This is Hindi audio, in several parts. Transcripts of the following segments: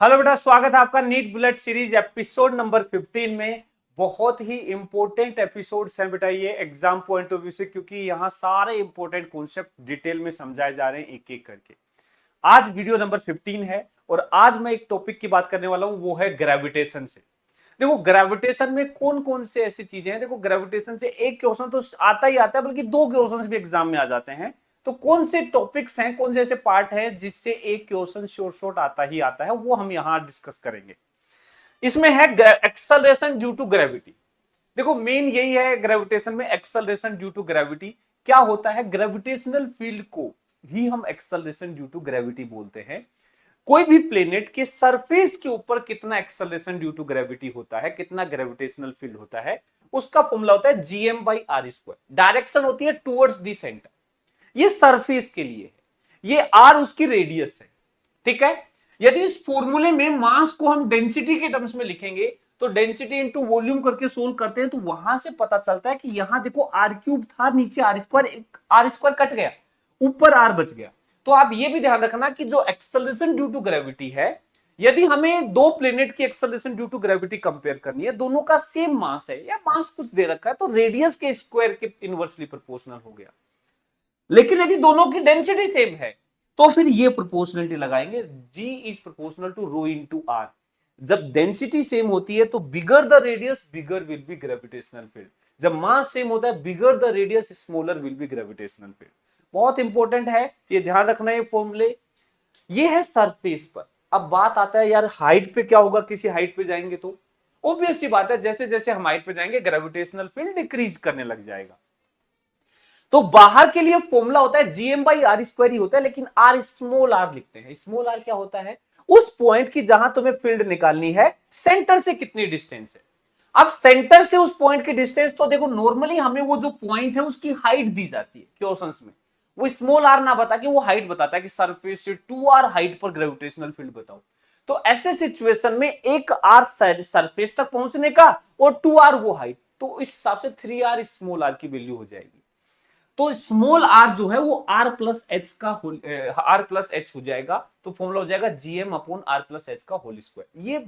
हेलो बेटा, स्वागत है आपका NEET bullet series episode number 15 में। बहुत ही इंपॉर्टेंट एपिसोड्स हैं बेटा ये एग्जाम पॉइंट ऑफ व्यू से, क्योंकि यहाँ सारे इंपॉर्टेंट कॉन्सेप्ट डिटेल में समझाए जा रहे हैं एक एक करके। आज वीडियो नंबर 15 है और आज मैं एक टॉपिक की बात करने वाला हूं, वो है ग्रेविटेशन से। देखो ग्रेविटेशन में कौन कौन से ऐसी चीजें हैं। देखो ग्रेविटेशन से एक क्वेश्चन तो आता ही आता है, बल्कि दो क्वेश्चन भी एग्जाम में आ जाते हैं। तो कौन से टॉपिक्स हैं, कौन से ऐसे पार्ट हैं जिससे एक क्वेश्चन शॉर्ट शॉर्ट आता ही आता है, वो हम यहां डिस्कस करेंगे। इसमें है एक्सेलरेशन ड्यू टू ग्रेविटी। देखो मेन यही है ग्रेविटेशन में, एक्सेलरेशन ड्यू टू ग्रेविटी। क्या होता है, ग्रेविटेशनल फील्ड को ही हम एक्सेलरेशन ड्यू टू ग्रेविटी बोलते हैं। कोई भी प्लेनेट के सरफेस के ऊपर कितना एक्सेलरेशन ड्यू टू ग्रेविटी होता है, कितना ग्रेविटेशनल फील्ड होता है, उसका फॉर्मूला होता है gm/r²। डायरेक्शन होती है टुवर्ड्स दी सेंटर, ये सरफेस के लिए है, ये आर उसकी रेडियस है। ठीक है। यदि इस फॉर्मूले में मास को हम डेंसिटी के टर्म्स में लिखेंगे तो डेंसिटी इंटू वॉल्यूम करके सोल्व करते हैं, तो वहां से पता चलता है कि यहां देखो r³ था, नीचे r², कट गया, ऊपर r बच गया। तो आप ये भी ध्यान रखना कि जो एक्सेलरेशन ड्यू टू ग्रेविटी है, यदि हमें दो प्लेनेट की acceleration due to gravity compare करनी है, दोनों का सेम मास है या मास कुछ दे रखा है, तो रेडियस के स्क्वायर के इनवर्सली प्रोपोर्शनल हो गया। लेकिन यदि दोनों की डेंसिटी सेम है तो फिर ये प्रोपोर्शनलिटी लगाएंगे, G is proportional to rho into R। जब डेंसिटी सेम होती है तो bigger the radius bigger will be gravitational field. जब मास सेम होता है, bigger the radius smaller will be gravitational field. बहुत इंपॉर्टेंट है, ये ध्यान रखना है फॉर्मूले। ये है सरफेस पर। अब बात आता है यार हाइट पे क्या होगा, किसी हाइट पे जाएंगे तो ऑब्वियस सी बात है, जैसे जैसे हम हाइट पे जाएंगे ग्रेविटेशनल फील्ड डिक्रीज करने लग जाएगा। तो बाहर के लिए फॉर्मूला होता है gm/r² ही होता है, लेकिन r स्मॉल r लिखते हैं। स्मॉल r क्या होता है, उस पॉइंट की जहां तुम्हें फील्ड निकालनी है, सेंटर से कितनी डिस्टेंस है। अब सेंटर से उस पॉइंट की डिस्टेंस, तो देखो नॉर्मली हमें वो जो पॉइंट है उसकी हाइट दी जाती है क्वेश्चंस में। वो स्मॉल r ना बता के वो हाइट बताता है कि सरफेस से 2r हाइट पर ग्रेविटेशनल फील्ड बताओ। तो ऐसे सिचुएशन में एक r सरफेस तक पहुंचने का और 2r वो हाइट, तो इस हिसाब से 3r स्मॉल r की वैल्यू हो जाएगी। तो स्मॉल आर जो है वो आर प्लस एच हो जाएगा। तो फॉर्मूला हो जाएगा gm/r+h का होल स्क्वायर। ये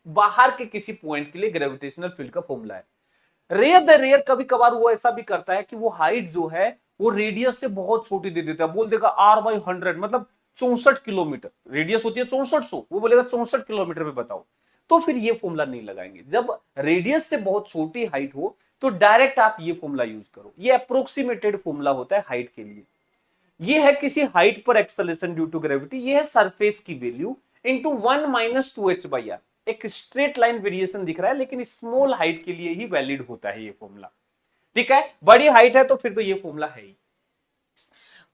बाहर के किसी पॉइंट के लिए ग्रेविटेशनल फील्ड का फॉर्मूला है। रेयर द रेयर कभी कभार वो ऐसा भी करता है कि वो हाइट जो है वो रेडियस से बहुत छोटी दे देता है, बोल देगा r/100, मतलब 64 किलोमीटर रेडियस होती है, 6400, वो बोलेगा 64 किलोमीटर पे बताओ। तो फिर ये फॉर्मूला नहीं लगाएंगे। जब रेडियस से बहुत छोटी हाइट हो तो डायरेक्ट आप ये फॉर्मूला यूज करो। ये अप्रोक्सीमेटेड फॉर्मूला होता है हाइट के लिए। ये है किसी हाइट पर एक्सेलरेशन ड्यू टू ग्रेविटी, ये है सरफेस की वैल्यू इंटू 1 - 2h/r। एक स्ट्रेट लाइन वेरिएशन दिख रहा है, लेकिन स्मॉल हाइट के लिए ही वैलिड होता है ये फॉर्मूला। ठीक है, बड़ी हाइट है तो फिर तो ये फॉर्मूला है ही।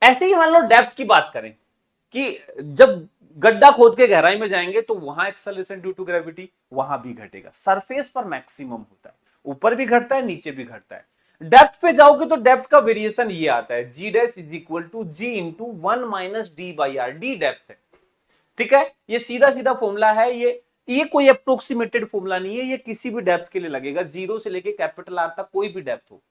ऐसे ही मान लो डेप्थ की बात करें कि जब गड्ढा खोद के गहराई में जाएंगे तो वहां एक्सेलरेशन ड्यू टू ग्रेविटी वहां भी घटेगा। सरफेस पर मैक्सिमम होता है, ऊपर भी घटता है, नीचे भी घटता है। डेप्थ पे जाओगे तो डेप्थ का वेरिएशन ये आता है, G' = G into 1 - d/r। D depth है। ठीक है, ये सीधा सीधा फॉर्मूला है। ये कोई अप्रोक्सीमेटेड फॉर्मूला नहीं है, ये किसी भी डेप्थ के लिए लगेगा, जीरो से लेके कैपिटल आर तक कोई भी डेप्थ हो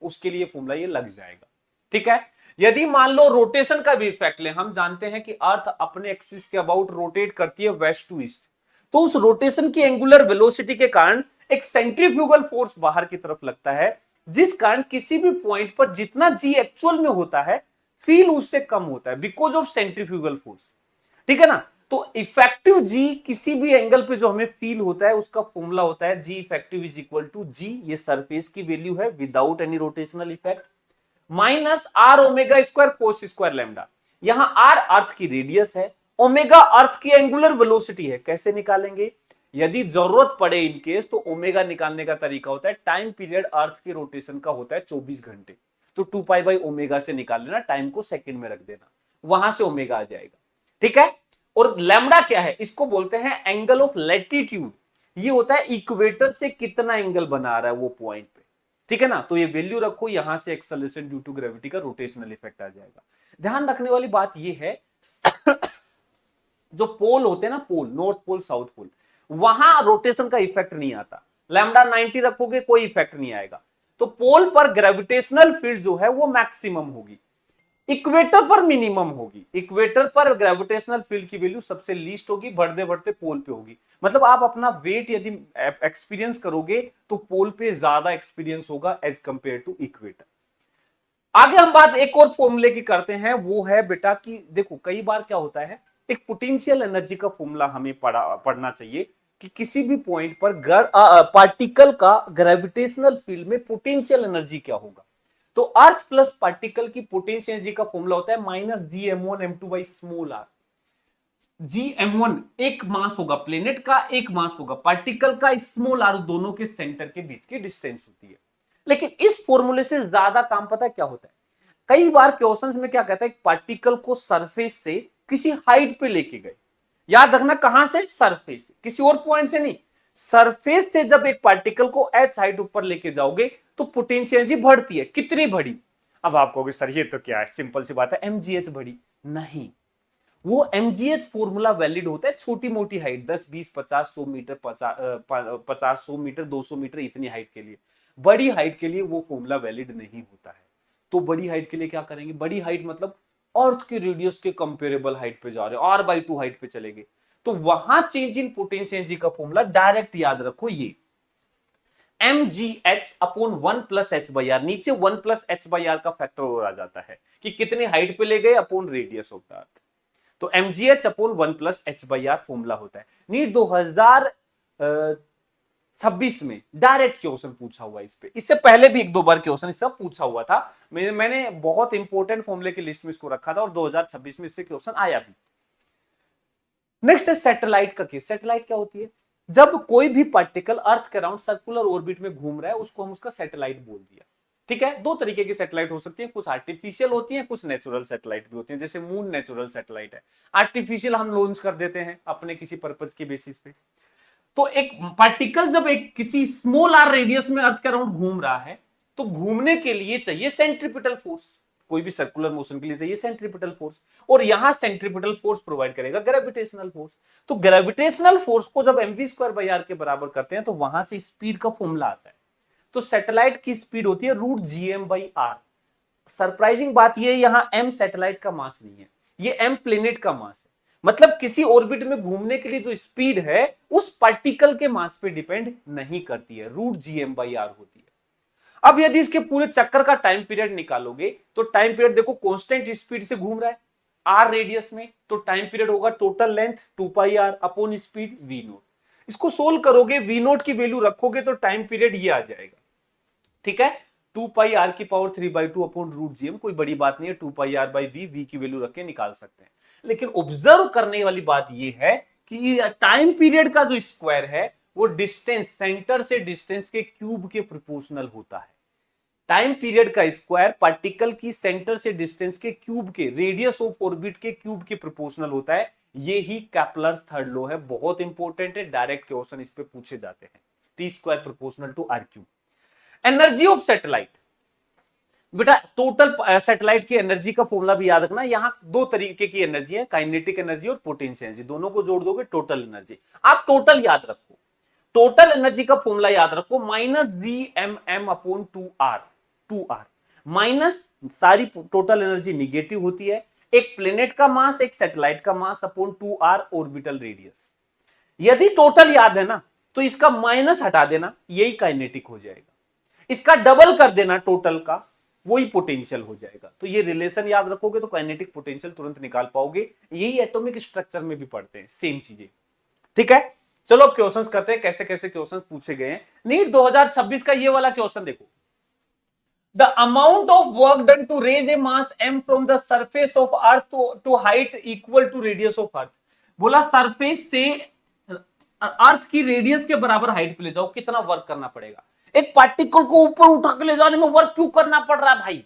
उसके लिए फॉर्मूला ये लग जाएगा। ठीक है। यदि मान लो रोटेशन का भी इफेक्ट ले, हम जानते हैं कि अर्थ अपने एक्सिस के अबाउट रोटेट करती है वेस्ट टू ईस्ट, तो उस रोटेशन की एंगुलर वेलोसिटी के कारण एक सेंट्रीफ्यूगल फोर्स बाहर की तरफ लगता है, जिस कारण किसी भी पॉइंट पर जितना जी एक्चुअल में होता है, फील उससे कम होता है बिकॉज ऑफ सेंट्रीफ्यूगल फोर्स। ठीक है ना। तो इफेक्टिव जी किसी भी एंगल पे जो हमें फील होता है उसका फॉर्मूला होता है जी इफेक्टिव = जी, ये सरफेस की वैल्यू है without any rotational effect, -r⍵² cos square lambda. यहां r अर्थ की रेडियस है, ओमेगा अर्थ की एंगुलर वेलोसिटी है। कैसे निकालेंगे, यदि जरूरत पड़े इन केस तो ओमेगा निकालने का तरीका होता है, टाइम पीरियड अर्थ के रोटेशन का होता है 24 घंटे, तो 2π/ω से निकाल लेना, टाइम को सेकंड में रख देना, वहां से ओमेगा आ जाएगा। ठीक है। और लैम्डा क्या है, इसको बोलते हैं एंगल ऑफ लैटिट्यूड। ये होता है इक्वेटर से कितना एंगल बना रहा है वो पॉइंट पे। ठीक है ना। तो ये वैल्यू रखो, यहां से एक्सेलरेशन ड्यू टू ग्रेविटी का रोटेशनल इफेक्ट आ जाएगा। ध्यान रखने वाली बात ये है जो पोल होते हैं ना, पोल, नॉर्थ पोल साउथ पोल, वहां रोटेशन का इफेक्ट नहीं आता। लैम्डा 90 रखोगे कोई इफेक्ट नहीं आएगा। तो पोल पर ग्रेविटेशनल फील्ड जो है वो मैक्सिमम होगी। इक्वेटर पर मिनिमम होगी, इक्वेटर पर ग्रेविटेशनल फील्ड की वैल्यू सबसे लीस्ट होगी, बढ़ते बढ़ते पोल पे होगी। मतलब आप अपना वेट यदि एक्सपीरियंस करोगे तो पोल पे ज्यादा एक्सपीरियंस होगा एज कंपेयर टू इक्वेटर। आगे हम बात एक और फॉर्मूले की करते हैं, वो है बेटा कि देखो कई बार क्या होता है, एक पोटेंशियल एनर्जी का फॉर्मूला हमें पढ़ना चाहिए कि किसी भी पॉइंट पर पार्टिकल का ग्रेविटेशनल फील्ड में पोटेंशियल एनर्जी क्या होगा। तो अर्थ प्लस पार्टिकल की पोटेंशियल एनर्जी का फॉर्मूला होता है minus G M one M two by small r. G M one एक मास होगा प्लेनेट का, एक मास होगा पार्टिकल का, स्मॉल आर दोनों के सेंटर के बीच की डिस्टेंस होती है। लेकिन इस फॉर्मूले से ज्यादा काम पता है क्या होता है, कई बार क्वेश्चंस में क्या कहता है, पार्टिकल को सरफेस से किसी हाइट पे लेके गए, याद रखना कहां से, सरफेस से, किसी और पॉइंट से नहीं, सरफेस से जब एक पार्टिकल को एच हाइट ऊपर लेके जाओगे तो पोटेंशियल एनर्जी बढ़ती है, कितनी बढ़ी। अब आप कहोगे सर ये तो क्या है, सिंपल सी बात है एमजीएच बढ़ी, नहीं, वो एमजीएच फॉर्मूला वैलिड होता है छोटी मोटी हाइट 10 20 50 100 मीटर 50 100 मीटर 200 मीटर इतनी हाइट के लिए, बड़ी हाइट के लिए वो फॉर्मूला वैलिड नहीं होता है। तो बड़ी हाइट के लिए क्या करेंगे, बड़ी हाइट मतलब अर्थ के रेडियस के कंपेरेबल हाइट पे जा रहे हो, आर बाई 2 हाइट पे चलेंगे, तो वहां चेंज इन पोटेंशियल एनर्जी का फॉर्मूला डायरेक्ट याद रखो, ये M G H upon 1 plus H by R, नीचे 1 प्लस एच बाई आर का फैक्टर और आ जाता है कि कितनी हाइट पे ले गए upon radius of the earth. तो MGH upon 1 plus H by R formula होता है। नीट 2026 में डायरेक्ट क्वेश्चन पूछा हुआ इस पे, इससे पहले भी एक दो बार क्वेश्चन सब पूछा हुआ था, मैंने बहुत इंपॉर्टेंट फॉर्मूले की लिस्ट में इसको रखा था और 2026 में इससे क्वेश्चन आया भी। नेक्स्ट है सैटेलाइट का केस। सैटेलाइट क्या होती है, जब कोई भी पार्टिकल अर्थ के अराउंड सर्कुलर ऑर्बिट में घूम रहा है उसको हम उसका सैटेलाइट बोल दिया। ठीक है, दो तरीके की सैटेलाइट हो सकती है, कुछ आर्टिफिशियल होती है, कुछ नेचुरल सैटेलाइट भी होती है, जैसे मून नेचुरल सैटेलाइट है, आर्टिफिशियल हम लॉन्च कर देते हैं अपने किसी पर्पज के बेसिस पे। तो एक पार्टिकल जब एक किसी स्मॉल आर रेडियस में अर्थ के अराउंड घूम रहा है तो घूमने के लिए चाहिए सेंट्रीपिटल फोर्स, कोई भी सर्कुलर मोशन के लिए चाहिए सेंट्रीपिटल फोर्स, और यहां सेंट्रीपिटल फोर्स प्रोवाइड करेगा ग्रेविटेशनल फोर्स। तो ग्रेविटेशनल फोर्स को जब mv स्क्वायर बाई आर के बराबर करते हैं तो वहां से स्पीड का फॉर्मूला आता है। तो सैटेलाइट की स्पीड होती है root G M by R. Surprising बात यह यहां एम सैटेलाइट का मास नहीं है, ये एम प्लेनेट का मास है, मतलब किसी ऑर्बिट में घूमने के लिए जो स्पीड है उस पार्टिकल के मास पे डिपेंड नहीं करती है, root G M by R होती है। अब यदि इसके पूरे चक्कर का टाइम पीरियड निकालोगे तो टाइम पीरियड देखो कांस्टेंट स्पीड से घूम रहा है आर रेडियस में, तो टाइम पीरियड होगा total length 2 pi R upon speed V naught. इसको सोल्व करोगे, वी नोट की वैल्यू रखोगे तो टाइम पीरियड ये आ जाएगा। ठीक है, 2 पाई आर की power 3/2 upon root G M, कोई बड़ी बात नहीं है, 2 pi R by V, V की वैल्यू रख के निकाल सकते हैं। लेकिन ऑब्जर्व करने वाली बात यह है कि टाइम पीरियड का जो स्क्वायर है वो डिस्टेंस सेंटर से डिस्टेंस के क्यूब के प्रोपोर्शनल होता है। टाइम पीरियड का स्क्वायर पार्टिकल की सेंटर से डिस्टेंस के क्यूब के, रेडियस ऑफ ऑर्बिट के क्यूब के प्रोपोर्शनल होता है। ये ही कैप्लर्स थर्ड लॉ है, बहुत इंपॉर्टेंट है, डायरेक्ट क्वेश्चन इस पे पूछे जाते हैं। T square proportional to are cube. Energy of satellite, बेटा टोटल सैटेलाइट की एनर्जी का फॉर्मूला भी याद रखना, यहां दो तरीके की एनर्जी है, काइनेटिक एनर्जी और पोटेंशियल एनर्जी, दोनों को जोड़ दोगे टोटल एनर्जी। आप टोटल याद रखो, टोटल एनर्जी का फॉर्मूला याद रखो minus D M M upon 2r, 2r minus सारी टोटल एनर्जी निगेटिव होती है, एक प्लेनेट का मास एक सैटेलाइट का mass upon 2r orbital radius. यदि टोटल याद है ना तो इसका माइनस हटा देना, यही काइनेटिक हो जाएगा, इसका डबल कर देना टोटल का, वही पोटेंशियल हो जाएगा। तो ये रिलेशन याद रखोगे तो काइनेटिक पोटेंशियल तुरंत निकाल पाओगे, यही एटॉमिक स्ट्रक्चर में भी पढ़ते हैं सेम चीजें। ठीक है, चलो अब क्वेश्चंस करते हैं कैसे कैसे क्वेश्चंस पूछे गए हैं। नीट 2026 का ये वाला क्वेश्चन देखो, the amount of work done to raise a mass m from the surface of earth to height equal to radius of earth. बोला सरफेस से अर्थ की रेडियस के बराबर हाइट पे ले जाओ, कितना वर्क करना पड़ेगा। एक पार्टिकल को ऊपर उठा के ले जाने में वर्क क्यों करना पड़ रहा है भाई,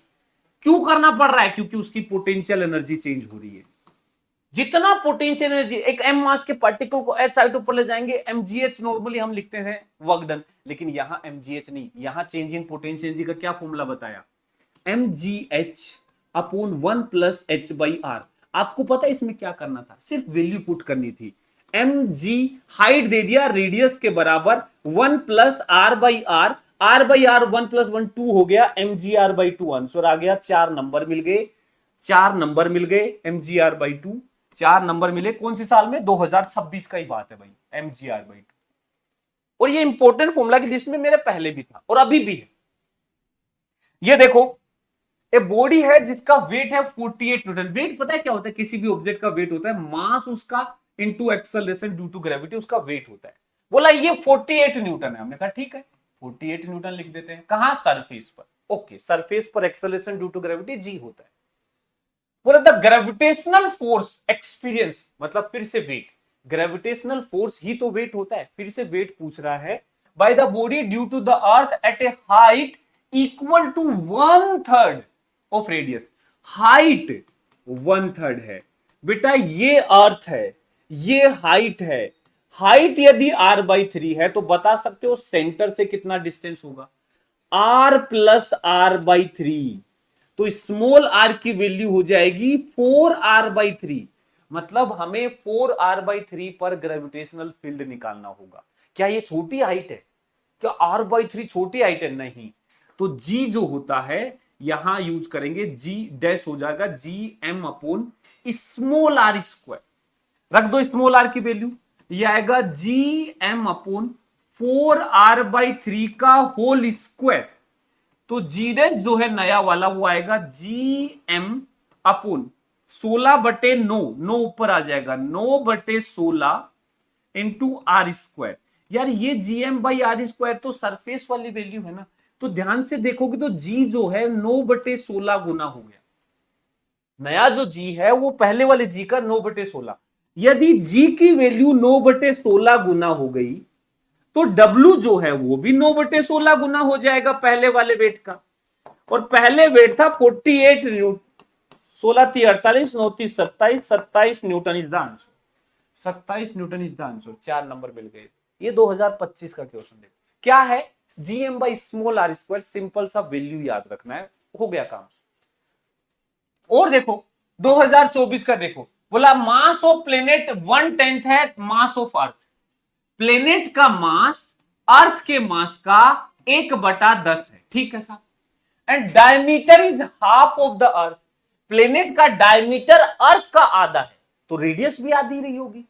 क्यों करना पड़ रहा है, क्योंकि उसकी पोटेंशियल एनर्जी चेंज हो रही है। जितना पोटेंशियल एनर्जी एक एम मास के पार्टिकल को एच हाइट ऊपर ले जाएंगे, एमजीएच नॉर्मली हम लिखते हैं वर्क डन, लेकिन यहां एमजीएच नहीं, यहां चेंज इन पोटेंशियल एनर्जी का क्या फॉर्मूला बताया, MGH upon 1 plus H by R. आपको पता है इसमें क्या करना था, सिर्फ वैल्यू पुट करनी थी, एम जी हाइट दे दिया रेडियस के बराबर 1 plus R by R, R by R 1 plus 1 2 हो गया, M G R by 2 answer आ गया, 4 नंबर मिल गए। 4 नंबर मिल गए mgr/2, 4 नंबर मिले कौन सी साल में, 2026 का ही बात है भाई, mgr/2। और ये इंपॉर्टेंट फॉर्मूला की लिस्ट में मेरे पहले भी था और अभी भी है। ये देखो, ए बॉडी है जिसका वेट है 48 न्यूटन। वेट पता है क्या होता है, किसी भी ऑब्जेक्ट का वेट होता है मास उसका into acceleration due to gravity, उसका वेट होता है। बोला ये 48 न्यूटन है, हमने कहा ठीक है 48 न्यूटन लिख देते हैं। कहां, सरफेस पर। ओके, सरफेस पर acceleration due to gravity G होता है। बोला द ग्रेविटेशनल फोर्स एक्सपीरियंस, मतलब फिर से वेट, ग्रेविटेशनल फोर्स ही तो वेट होता है, फिर से वेट पूछ रहा है, by the body due to the earth at a height equal to 1/3 of radius. Height 1/3 है बेटा, ये अर्थ है, ये हाइट है। हाइट यदि r/3 है तो बता सकते हो सेंटर से कितना डिस्टेंस होगा, r प्लस r/3। तो स्मॉल r की वैल्यू हो जाएगी 4r/3। मतलब हमें 4r/3 पर ग्रेविटेशनल फील्ड निकालना होगा। क्या ये छोटी हाइट है, क्या r/3 छोटी हाइट है, नहीं। तो g जो होता है यहां यूज करेंगे, g डैश हो जाएगा gm/, स्मॉल r स्क्वायर। रख दो स्मॉल r की वैल्यू, ये आएगा gm/4r/3 का होल स्क्वायर। तो जी डैश जो है नया वाला वो आएगा gm/16/9, 9 ऊपर आ जाएगा, 9/16 इंटू आर स्क्वायर। यार ये gm/r² तो सरफेस वाली वैल्यू है ना, तो ध्यान से देखोगे तो g जो है 9/16 गुना हो गया। नया जो g है वो पहले वाले g का 9/16। यदि g की वैल्यू 9/16 गुना हो गई तो W जो है वो भी 9/16 गुना हो जाएगा पहले वाले वेट का। और पहले वेट था 48 newton, 16 3 48 9 3 27, 27 newton is the answer. 27 newton is the answer, 4 number मिल गए। ये 2025 का क्वेश्चन देखो क्या है, gm/r²। सिंपल सा वैल्यू याद रखना है, हो गया काम। और देखो 2024 का देखो, बोला मास ऑफ प्लेनेट 1/10 है मास ऑफ अर्थ। प्लेनेट का मास अर्थ के मास का 1/10 है, ठीक है साहब। And diameter is half of the earth. Planet का डायमीटर अर्थ का आधा है, तो रेडियस भी आधी रही होगी।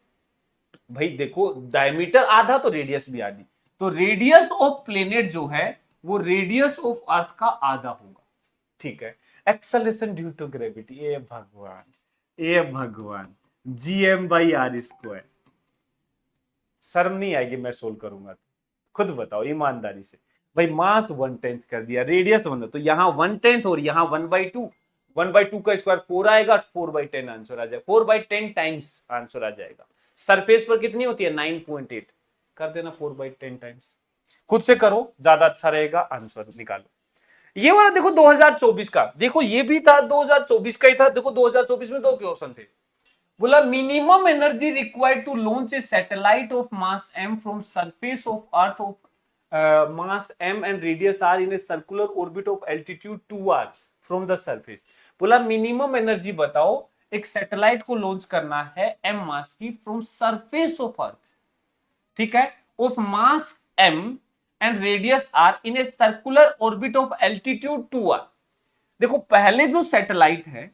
भाई देखो डायमीटर आधा तो रेडियस भी आधी, तो रेडियस ऑफ प्लेनेट जो है वो रेडियस ऑफ अर्थ का आधा होगा, ठीक है। एक्सेलरेशन ड्यू टू ग्रेविटी, ए भगवान, ए भगवान, gm/r²। शर्म नहीं आएगी मैं सोल्व करूंगा तो, खुद बताओ ईमानदारी से। भाई मास 1/10 कर दिया, रेडियस 1, तो यहां 1/10 और यहां 1/2, 1/2 का स्क्वायर 4 आएगा, 4/10 आंसर आ जाएगा, 4/10 टाइम्स आंसर आ जाएगा। सरफेस पर कितनी होती है 9.8, कर देना 4/10 टाइम्स, खुद से करो ज्यादा अच्छा रहेगा, आंसर निकालो। ये वाला देखो 2024 का, देखो ये भी था 2024 का ही था। देखो 2024 में 2 क्वेश्चन थे। बोला minimum energy required to launch a satellite of mass m from surface of earth of mass m and radius r in a circular orbit of altitude 2r from the surface. बोला मिनिमम एनर्जी बताओ, एक सैटेलाइट को लॉन्च करना है m मास की फ्रॉम सरफेस ऑफ अर्थ, ठीक है, of mass m and radius r in a circular orbit of altitude 2r। देखो पहले जो सैटेलाइट है,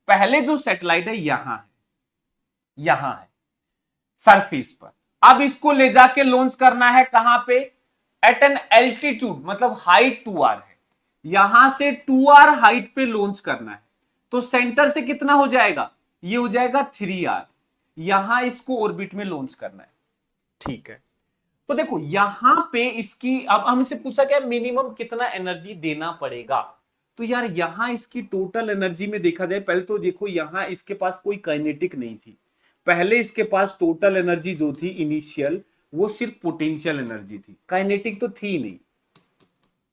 पहले जो सैटेलाइट है यहां है, यहां है सरफेस पर। अब इसको ले जाके लॉन्च करना है कहां पे, एट एन एल्टीट्यूड, मतलब हाइट 2r है, यहां से 2r हाइट पे लॉन्च करना है। तो सेंटर से कितना हो जाएगा, ये हो जाएगा 3r, यहां इसको ऑर्बिट में लॉन्च करना है, ठीक है। तो देखो यहां पे इसकी, अब हमसे पूछा क्या मिनिमम कितना एनर्जी देना पड़ेगा, तो यार यहां इसकी टोटल एनर्जी में देखा जाए, पहले तो देखो यहां इसके पास कोई काइनेटिक नहीं थी, पहले इसके पास टोटल एनर्जी जो थी इनिशियल वो सिर्फ पोटेंशियल एनर्जी थी, काइनेटिक तो थी नहीं,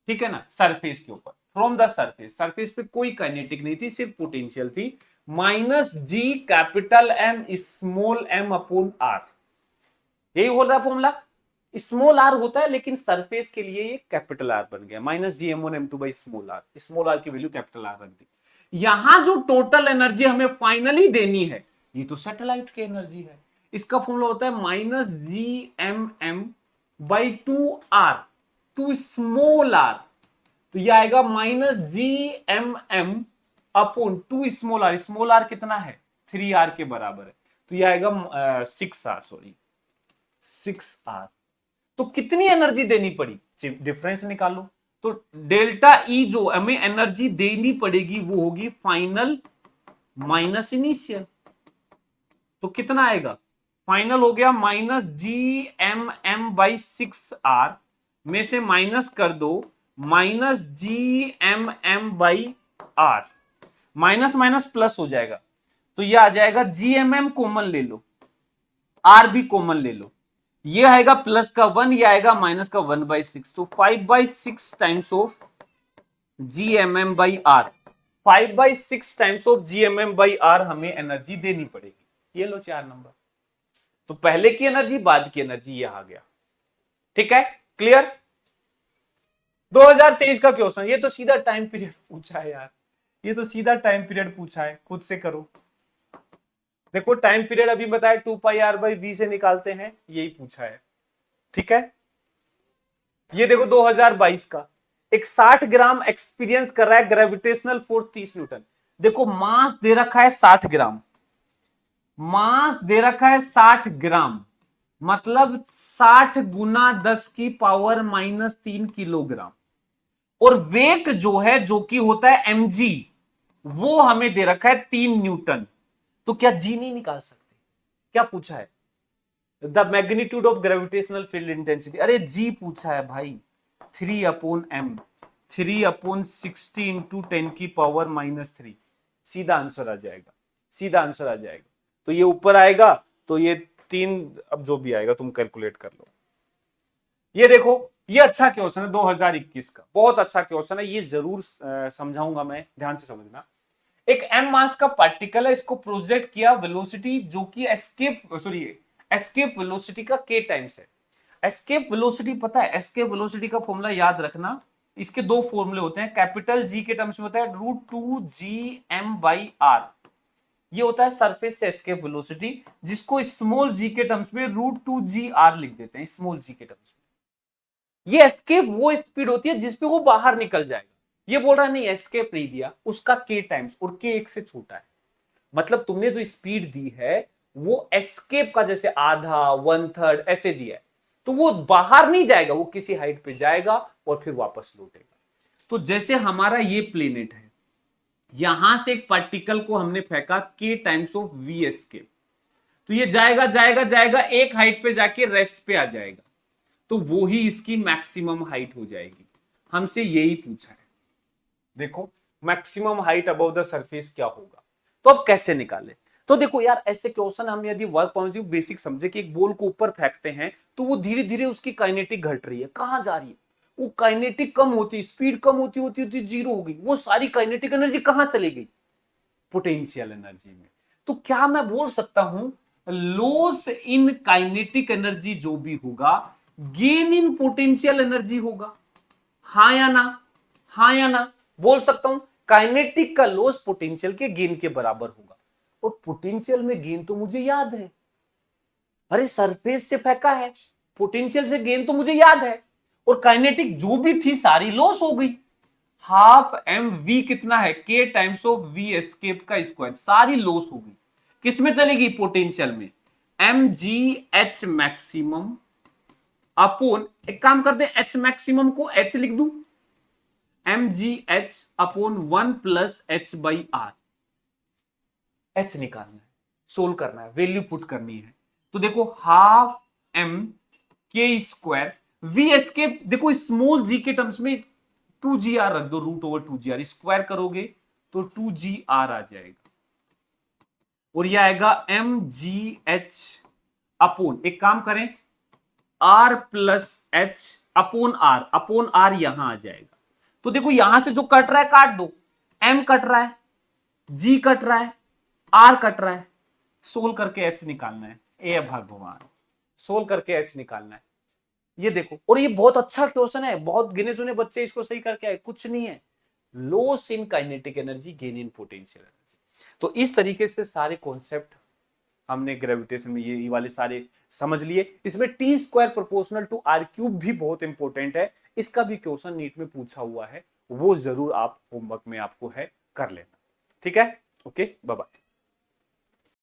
ठीक है ना। सरफेस के ऊपर फ्रॉम द सरफेस, सरफेस पे कोई काइनेटिक नहीं थी, सिर्फ पोटेंशियल थी। -g capital M small m/r, यही हो रहा फॉर्मूला। स्मॉल r होता है लेकिन सरफेस के लिए ये कैपिटल R बन गया, -gm1m2 small r, small r की वैल्यू कैपिटल R रख दी। यहां जो टोटल एनर्जी हमें फाइनली देनी है, ये तो सैटेलाइट की एनर्जी है, इसका फॉर्मूला होता है -gmm/2r, टू स्मॉल r, तो ये आएगा -gmm अपॉन 2 स्मॉल आर कितना है 3r के बराबर है, तो ये आएगा 6r, सॉरी 6r। तो कितनी एनर्जी देनी पड़ी, डिफरेंस निकालो। तो डेल्टा ई जो हमें एनर्जी देनी पड़ेगी वो होगी फाइनल माइनस इनिशियल। तो कितना आएगा, फाइनल हो गया -GMM/6r में से माइनस कर दो -GMM/r, माइनस माइनस प्लस हो जाएगा, तो ये आ जाएगा GMM कॉमन ले लो, आर भी कॉमन ले लो, ये आएगा प्लस का 1, ये आएगा माइनस का 1/6, तो 5/6 times of GMM/r, 5/6 times of GMM/r हमें एनर्जी देनी पड़ेगी। ये लो 4 नंबर। तो पहले की एनर्जी बाद की एनर्जी ये आ गया। ठीक है, क्लियर। 2023 का क्वेश्चन, ये तो सीधा टाइम पीरियड पूछा है यार, ये तो सीधा टाइम पीरियड पूछा है, खुद से करो। देखो टाइम पीरियड अभी बताया 2πr/v से निकालते हैं, यही पूछा है। ठीक है, ये देखो 2022 का, एक 60 ग्राम एक्सपीरियंस कर रहा है ग्रेविटेशनल फोर्स 30 न्यूटन। देखो मास दे रखा है 60 ग्राम, मास दे रखा है 60 ग्राम, मतलब 60 गुना 10 की पावर -3 किलोग्राम, और वेट जो है जो कि होता है mg, वो हमें दे रखा है 3 न्यूटन। तो क्या जी नहीं निकाल सकते, क्या पूछा है, the magnitude of gravitational field intensity, अरे जी पूछा है भाई, 3/m, 3/60 इंटू 10 की पावर -3, सीधा आंसर आ जाएगा, सीधा आंसर आ जाएगा। तो ये ऊपर आएगा, तो ये 3, अब जो भी आएगा तुम कैलकुलेट कर लो। ये देखो, ये अच्छा क्वेश्चन है 2021 का, बहुत अच्छा क्वेश्चन है, ये जरूर समझाऊंगा मैं, ध्यान से समझना। एक m मास का पार्टिकल है, इसको प्रोजेक्ट किया वेलोसिटी जो कि एस्केप वेलोसिटी का k टाइम्स है। एस्केप वेलोसिटी पता है, एस्केप वेलोसिटी का फॉर्मूला याद रखना, इसके दो फॉर्मूले होते हैं, कैपिटल G के टर्म्स में होता है √2gm/r, ये होता है सरफेस से एस्केप वेलोसिटी, जिसको स्मॉल g के टर्म्स में √2gr लिख देते हैं, स्मॉल g के टर्म्स में। ये एस्केप वो स्पीड होती है जिसपे वो बाहर निकल जाएगा, ये बोल रहा नहीं एस्केप नहीं दिया, उसका k टाइम्स, और k 1 से छोटा है, मतलब तुमने जो स्पीड दी है वो एस्केप का जैसे आधा 1/3 ऐसे दिया है, तो वो बाहर नहीं जाएगा, वो किसी हाइट पे जाएगा और फिर वापस लौटेगा। तो जैसे हमारा ये प्लेनेट है, यहां से एक पार्टिकल को हमने फेंका k times of v escape, तो ये जाएगा जाएगा जाएगा, एक हाइट पे जाके रेस्ट पे आ जाएगा, तो वो ही इसकी मैक्सिमम हाइट हो जाएगी। हमसे यही पूछा है, देखो maximum height above the surface क्या होगा, तो अब कैसे निकाले। तो देखो यार, ऐसे क्वेश्चन हम यदि वर्क पॉइंट बेसिक समझे कि एक बॉल को ऊपर फेंकते हैं तो वो धीरे धीरे उसकी काइनेटिक घट रही है, कहां जा रही है, वो काइनेटिक कम होती, स्पीड कम होती होती होती जीरो हो गई, वो सारी काइनेटिक एनर्जी कहां चली गई, पोटेंशियल एनर्जी में। तो क्या मैं बोल सकता हूं लॉस इन काइनेटिक एनर्जी जो भी होगा, गेन इन पोटेंशियल एनर्जी होगा, हाँ या ना, हाँ या ना, बोल सकता हूं काइनेटिक का लॉस पोटेंशियल के गेन के बराबर होगा, और पोटेंशियल में गेन तो मुझे याद है, अरे सरफेस से फेंका है, पोटेंशियल से गेन तो मुझे याद है, और काइनेटिक जो भी थी सारी लॉस हो गई, हाफ एम वी कितना है k times of V escape का स्क्वायर, सारी लॉस हो गई, किसमें चलेगी, पोटेंशियल में, M G H maximum upon, एक काम करते हैं एच मैक्सिमम को एच लिख दूं, M G H upon 1 plus h/r, H निकालना है, सोल्व करना है, वैल्यू पुट करनी है। तो देखो हाफ एम के स्क्वायर वी एस्केप, देखो स्मॉल जी के टर्म्स में 2gr रख दो, √2gr, स्क्वायर करोगे तो 2gr आ जाएगा, और यह आएगा एम जी एच अपोन, एक काम करें r plus h upon r यहां आ जाएगा। तो देखो यहां से जो कट रहा है काट दो, m कट रहा है, g कट रहा है, r कट रहा है, सोल्व करके h निकालना है, ए भगवान, सोल्व करके h निकालना है। ये देखो, और ये बहुत अच्छा क्वेश्चन है, बहुत गिने चुने बच्चे इसको सही करके आए, कुछ नहीं है, loss in kinetic energy gain in potential energy. तो इस तरीके से सारे कॉन्सेप्ट हमने ग्रेविटेशन में ये वाले सारे समझ लिए। इसमें t square proportional to are cube भी बहुत इंपॉर्टेंट है, इसका भी क्वेश्चन नीट में पूछा हुआ है, वो जरूर आप होमवर्क में आपको है कर लेना। ठीक है, ओके, बाय बाय।